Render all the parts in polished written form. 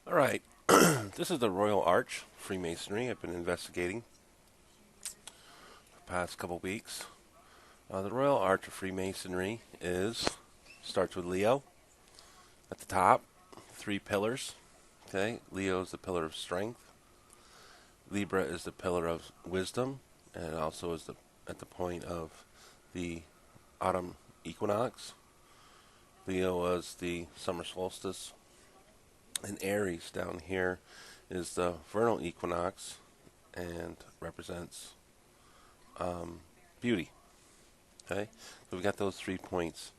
All right. This is the Royal Arch Freemasonry. I've been investigating for the past couple weeks. The Royal Arch of Freemasonry starts with Leo at the top, three pillars. Okay, Leo is the pillar of strength. Libra is the pillar of wisdom, and it also is at the point of the autumn equinox. Leo was the summer solstice, and Aries down here is the vernal equinox and represents beauty. Okay, so we got those 3 points.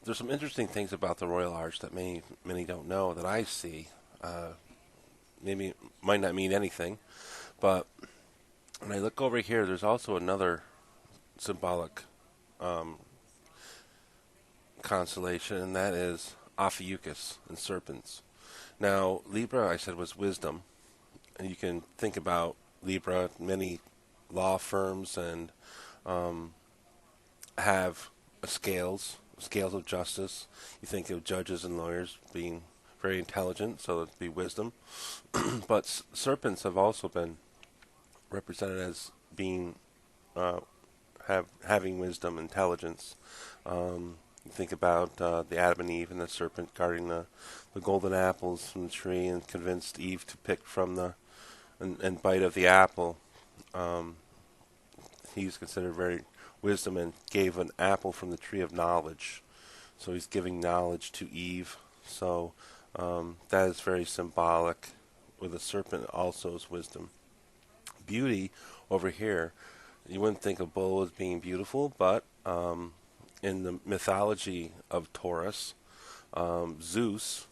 There's some interesting things about the Royal Arch that many don't know that I see. Maybe it might not mean anything, but when I look over here, there's also another symbolic um, constellation, and that is Ophiuchus and serpents. Now, Libra, I said, was wisdom, and you can think about Libra. Many law firms and have scales of justice. You think of judges and lawyers being very intelligent, so it'd be wisdom. But serpents have also been represented as being having wisdom, intelligence. You think about the Adam and Eve and the serpent guarding the golden apples from the tree and convinced Eve to pick from and bite of the apple. He's considered very wisdom and gave an apple from the tree of knowledge. So he's giving knowledge to Eve. So that is very symbolic. With the serpent also is wisdom. Beauty over here, you wouldn't think of bull as being beautiful, but in the mythology of Taurus, Zeus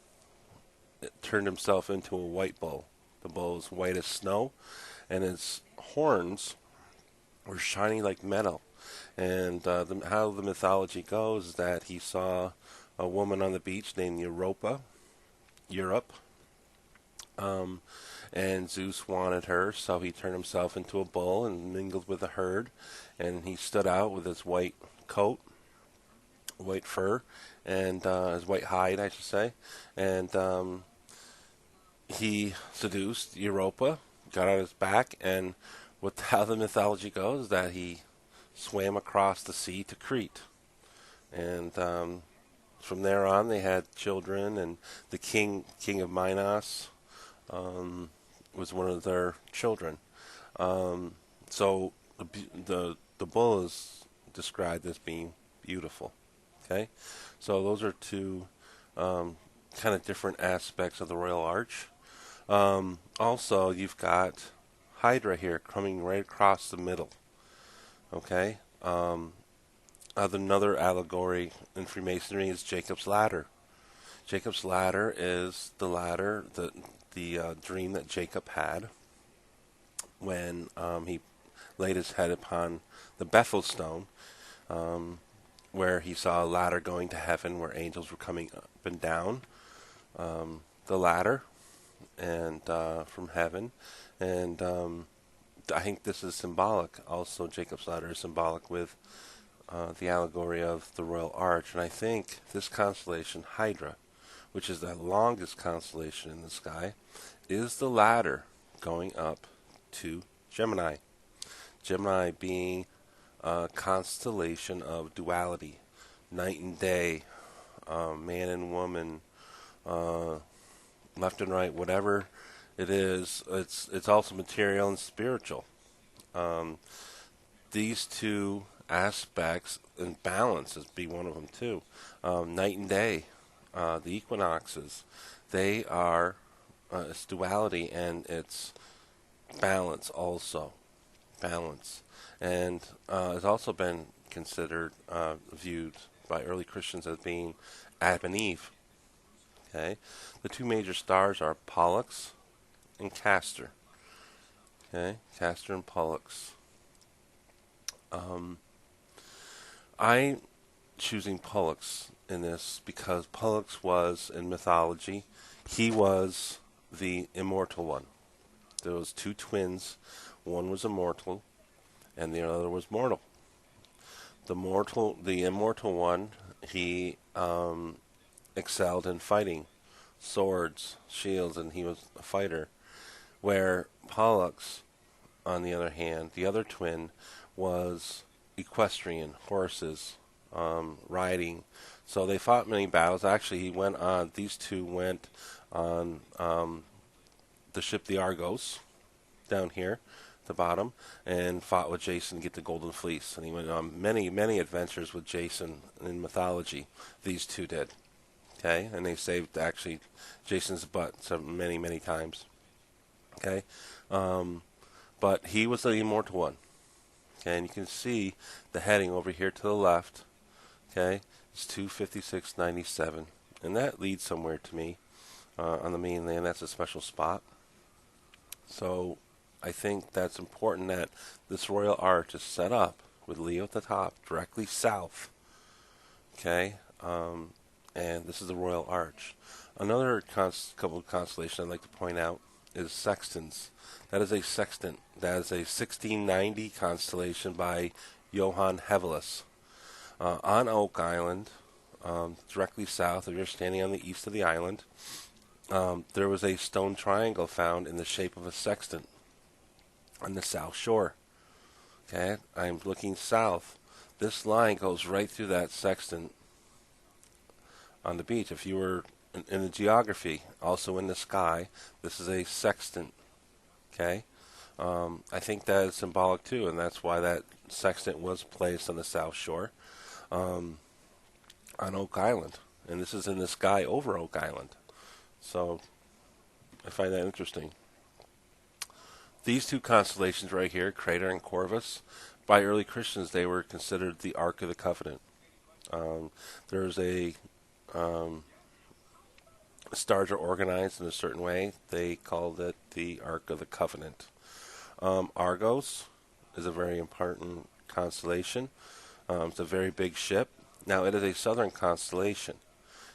turned himself into a white bull. The bull is white as snow, and his horns were shiny like metal. And how the mythology goes is that he saw a woman on the beach named Europe, and Zeus wanted her, so he turned himself into a bull and mingled with the herd, and he stood out with his white coat, white fur, and his white hide, I should say, and he seduced Europa, got on his back, and how the mythology goes is that he swam across the sea to Crete. And from there on, they had children, and the king of Minos was one of their children. So the bull is described as being beautiful. Okay, so those are two kind of different aspects of the Royal Arch. Also, you've got Hydra here coming right across the middle. Okay. Another allegory in Freemasonry is Jacob's ladder. Jacob's ladder is the ladder, the dream that Jacob had when he laid his head upon the Bethel stone, where he saw a ladder going to heaven, where angels were coming up and down the ladder and from heaven, and I think this is symbolic. Also, Jacob's ladder is symbolic with the allegory of the Royal Arch. And I think this constellation, Hydra, which is the longest constellation in the sky, is the ladder going up to Gemini. Gemini being a constellation of duality, night and day, man and woman, left and right, whatever it is. It's also material and spiritual. These two aspects and balance is be one of them too. Night and day, the equinoxes, they are it's duality and it's balance also. Balance. And has also been considered, viewed by early Christians as being Adam and Eve. Okay, the two major stars are Pollux and Castor. Okay, Castor and Pollux. I'm choosing Pollux in this because Pollux was in mythology. He was the immortal one. There was two twins. One was immortal, and the other was mortal. The immortal one, he excelled in fighting. swords, shields, and he was a fighter. Where Pollux, on the other hand, the other twin, was equestrian, horses, riding. So they fought many battles. Actually, these two went on the ship the Argos down here, at the bottom, and fought with Jason to get the Golden Fleece. And he went on many, many adventures with Jason in mythology. These two did. Okay, and they saved actually Jason's butt so many, many times. Okay, but he was the immortal one. Okay, and you can see the heading over here to the left. Okay, it's 256.97, and that leads somewhere to me on the mainland. That's a special spot. So I think that's important that this Royal Arch is set up with Leo at the top, directly south. Okay, and this is the Royal Arch. Another couple of constellations I'd like to point out is sextants. That is a sextant. That is a 1690 constellation by Johann Hevelis. On Oak Island, directly south, if you're standing on the east of the island, there was a stone triangle found in the shape of a sextant on the south shore. Okay, I'm looking south. This line goes right through that sextant on the beach. If you were in the geography, also in the sky, this is a sextant. Okay, I think that is symbolic too, and that's why that sextant was placed on the south shore on Oak Island. And this is in the sky over Oak Island. So I find that interesting. These two constellations right here, Crater and Corvus, by early Christians, they were considered the Ark of the Covenant. There's a stars are organized in a certain way. They called it the Ark of the Covenant. Argos is a very important constellation. It's a very big ship. Now, it is a southern constellation.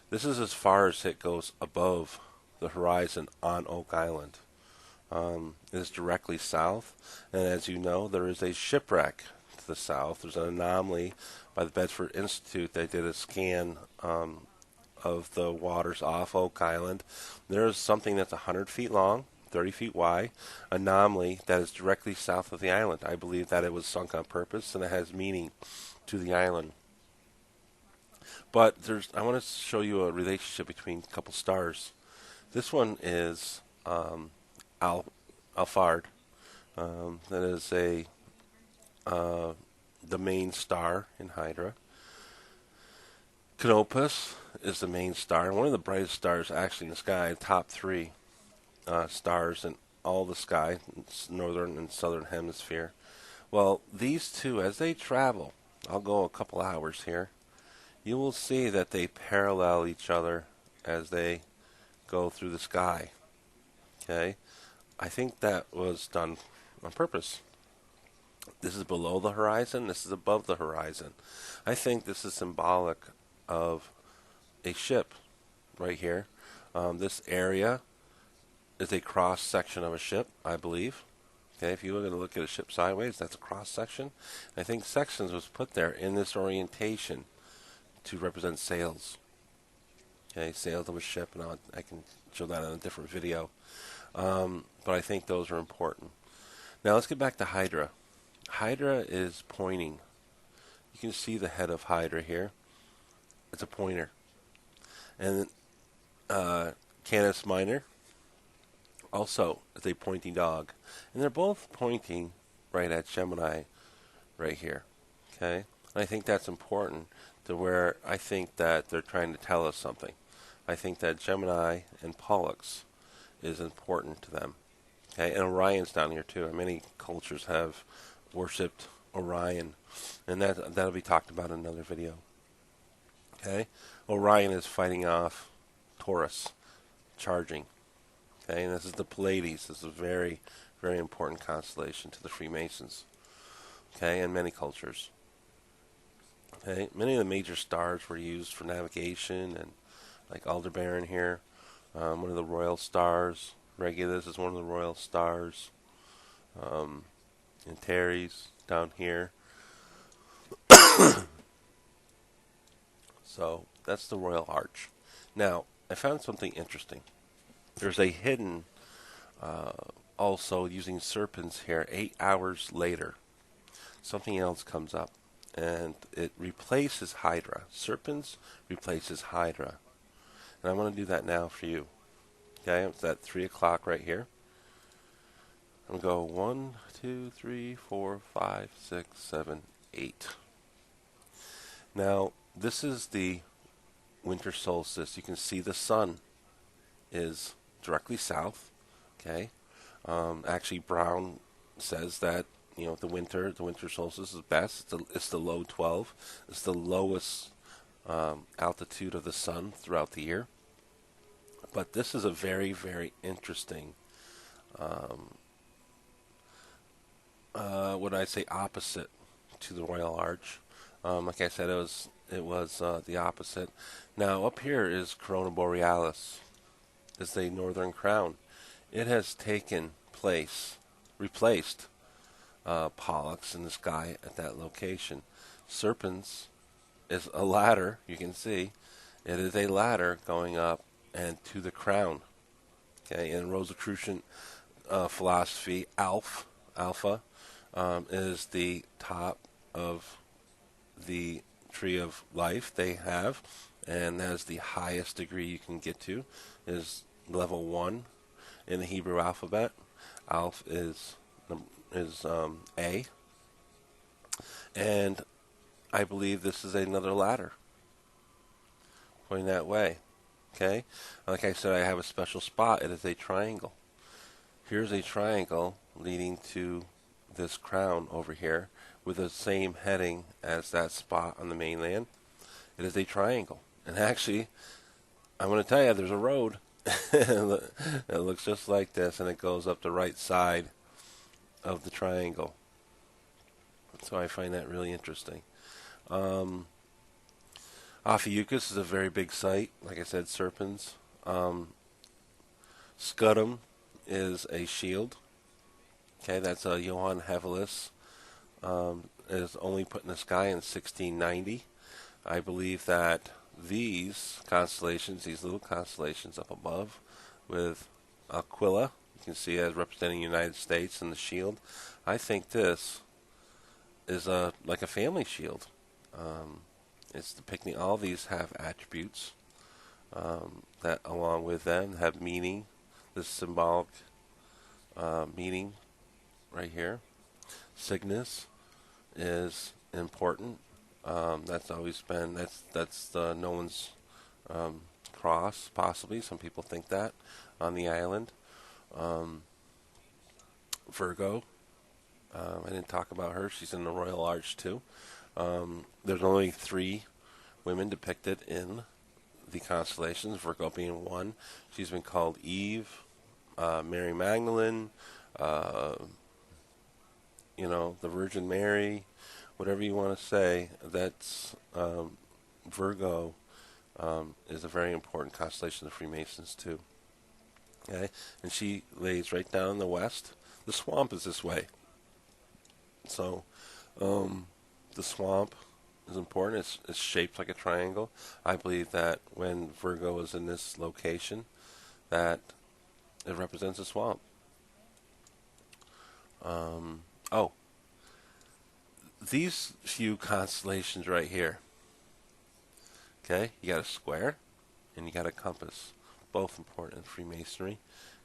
This is as far as it goes above the horizon on Oak Island. It is directly south, and as you know, there is a shipwreck to the south. There's an anomaly by the Bedford Institute. They did a scan of the waters off Oak Island. There is something that's 100 feet long, 30 feet wide, anomaly that is directly south of the island. I believe that it was sunk on purpose, and it has meaning to the island. But I want to show you a relationship between a couple stars. This one is Alphard. That is the main star in Hydra. Canopus is the main star, one of the brightest stars actually in the sky, top three stars in all the sky, northern and southern hemisphere. Well, these two, as they travel, I'll go a couple hours here, you will see that they parallel each other as they go through the sky. Okay? I think that was done on purpose. This is below the horizon, this is above the horizon. I think this is symbolic of a ship right here. This area is a cross section of a ship, I believe. Okay, if you look at a ship sideways, that's a cross section. I think sections was put there in this orientation to represent sails. Okay, sails of a ship, and I can show that in a different video. But I think those are important. Now let's get back to Hydra. Hydra is pointing. You can see the head of Hydra here. It's a pointer. And Canis Minor also is a pointing dog. And they're both pointing right at Gemini right here. Okay? And I think that's important to where I think that they're trying to tell us something. I think that Gemini and Pollux is important to them. Okay? And Orion's down here too. Many cultures have worshipped Orion. And that'll be talked about in another video. Okay? Orion is fighting off Taurus, charging. Okay? And this is the Pleiades. This is a very, very important constellation to the Freemasons. Okay? And many cultures. Okay? Many of the major stars were used for navigation, and like Aldebaran here, one of the royal stars. Regulus is one of the royal stars. Antares down here. So that's the Royal Arch. Now, I found something interesting. There's a hidden, uh, also using serpents here, 8 hours later. Something else comes up, and it replaces Hydra. Serpents replaces Hydra. And I want to do that now for you. Okay, it's at 3 o'clock right here. I'm going to go 1, 2, 3, 4, 5, 6, 7, 8. Now, this is the winter solstice. You can see the sun is directly south. Okay, actually, Brown says that the winter solstice is best. It's the low 12. It's the lowest altitude of the sun throughout the year. But this is a very, very interesting, what I say, opposite to the Royal Arch. Like I said, it was the opposite. Now up here is Corona Borealis, is the northern crown. It has taken place, replaced Pollux in the sky at that location. Serpens is a ladder, you can see. It is a ladder going up and to the crown. Okay, in Rosicrucian philosophy, Alpha, is the top of the tree of life they have, and that is the highest degree you can get to, is level 1 in the Hebrew alphabet. Alph is A, and I believe this is another ladder going that way. Okay, like I said, I have a special spot. It is a triangle. Here's a triangle leading to this crown over here with the same heading as that spot on the mainland. It is a triangle, and actually, I'm going to tell you, there's a road. It looks just like this, and it goes up the right side of the triangle. So I find that really interesting. Ophiuchus is a very big site. Like I said, serpents. Scutum is a shield. Okay, that's a Johann Hevelis. Is only put in the sky in 1690. I believe that these constellations, these little constellations up above, with Aquila, you can see as representing the United States and the shield. I think this is like a family shield. It's depicting, all these have attributes that, along with them, have meaning. This symbolic meaning right here. Cygnus is important. That's always been, that's the Noah's cross, possibly. Some people think that on the island. Virgo. I didn't talk about her. She's in the Royal Arch too. There's only 3 women depicted in the constellations, Virgo being one. She's been called Eve, Mary Magdalene, the Virgin Mary, whatever you want to say. That's Virgo is a very important constellation of Freemasons too. Okay, and she lays right down in the west. The swamp is this way. So the swamp is important. It's shaped like a triangle. I believe that when Virgo is in this location, that it represents a swamp. Oh, these few constellations right here. Okay, you got a square and you got a compass. Both important in Freemasonry.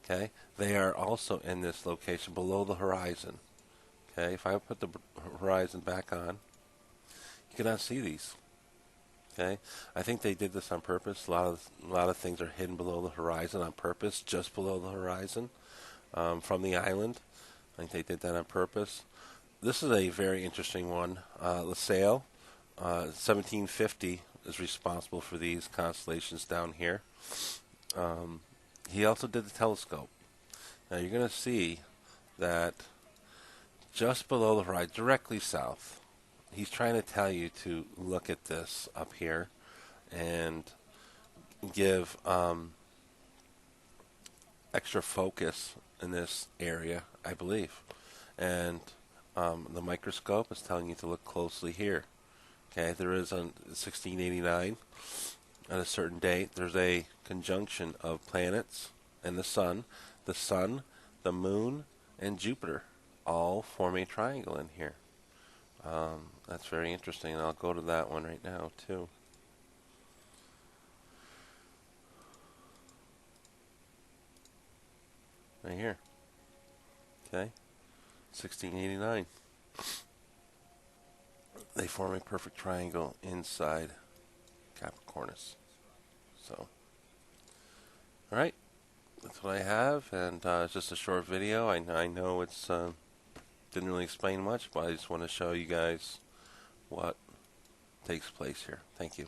Okay, they are also in this location below the horizon. Okay, if I put the horizon back on, you cannot see these. Okay, I think they did this on purpose. A lot of things are hidden below the horizon on purpose, just below the horizon from the island. I think they did that on purpose. This is a very interesting one. LaSalle, 1750, is responsible for these constellations down here. He also did the telescope. Now you're going to see that just below the horizon, directly south, he's trying to tell you to look at this up here and give extra focus in this area, I believe. And the microscope is telling you to look closely here. Okay, there is on 1689. at a certain date, there's a conjunction of planets and the sun, the moon, and Jupiter all form a triangle in here. That's very interesting, and I'll go to that one right now too. Right here. Okay, 1689. They form a perfect triangle inside Capricornus. So, all right, that's what I have, and it's just a short video. I know it's didn't really explain much, but I just want to show you guys what takes place here. Thank you.